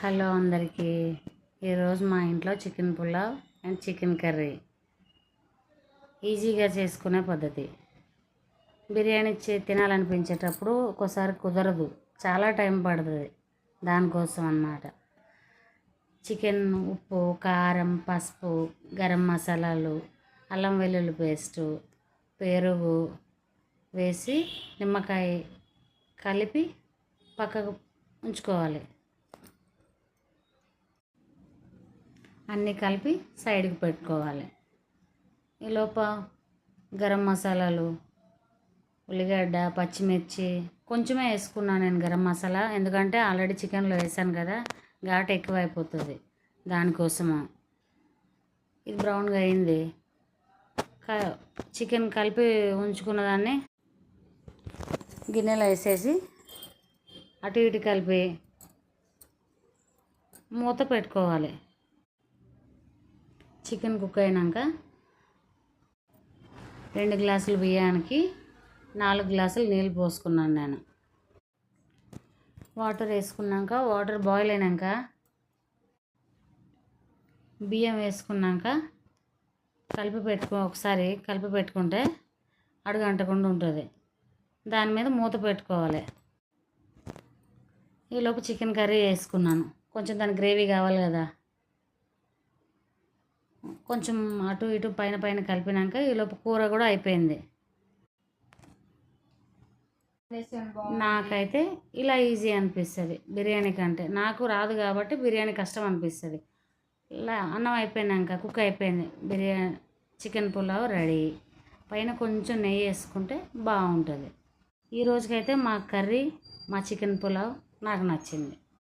Hello అందరికీ. ఈరోజు మా ఇంట్లో chicken pulao and chicken curry ఈజీగా చేసుకునే పద్ధతి. బిర్యానీ తినాలనిపించేటప్పుడు ఒక్కోసారి కుదరదు, చాలా టైం పడుతుంది. దానికోసం అన్నమాట చికెన్ ఉప్పు, కారం, పసుపు, గరం మసాలాలు, అల్లం వెల్లుల్లి పేస్టు, పెరుగు వేసి నిమ్మకాయ కలిపి పక్కకు ఉంచుకోవాలి. అన్నీ కలిపి సైడ్కి పెట్టుకోవాలి. ఈలోప గరం మసాలాలు, ఉల్లిగడ్డ, పచ్చిమిర్చి కొంచెమే వేసుకున్నాను నేను గరం మసాలా, ఎందుకంటే ఆల్రెడీ చికెన్లో వేసాను కదా, ఘాటు ఎక్కువైపోతుంది. దానికోసము ఇది బ్రౌన్గా అయింది. చికెన్ కలిపి ఉంచుకున్న దాన్ని గిన్నెలో వేసేసి అటు ఇటు కలిపి మూత పెట్టుకోవాలి. చికెన్ కుక్ అయినాక 2 గ్లాసులు బియ్యానికి 4 గ్లాసులు నీళ్ళు పోసుకున్నాను నేను. వాటర్ వేసుకున్నాక, వాటర్ బాయిల్ అయినాక బియ్యం వేసుకున్నాక ఒకసారి కలిపి పెట్టుకుంటే అడుగు అంటకుండా ఉంటుంది. దాని మీద మూత పెట్టుకోవాలి. ఈలోపు చికెన్ కర్రీ వేసుకున్నాను. కొంచెం దాని గ్రేవీ కావాలి కదా, కొంచెం అటు ఇటు పైన కలిపినాక ఈలోపు కూర కూడా అయిపోయింది. నాకైతే ఇలా ఈజీ అనిపిస్తుంది బిర్యానీ కంటే. నాకు రాదు కాబట్టి బిర్యానీ కష్టం అనిపిస్తుంది. ఇలా అన్నం అయిపోయినాక కుక్ అయిపోయింది, బిర్యానీ చికెన్ పులావ్ రెడీ. పైన కొంచెం నెయ్యి వేసుకుంటే బాగుంటుంది. ఈ రోజుకైతే మా కర్రీ, మా చికెన్ పులావ్ నాకు నచ్చింది.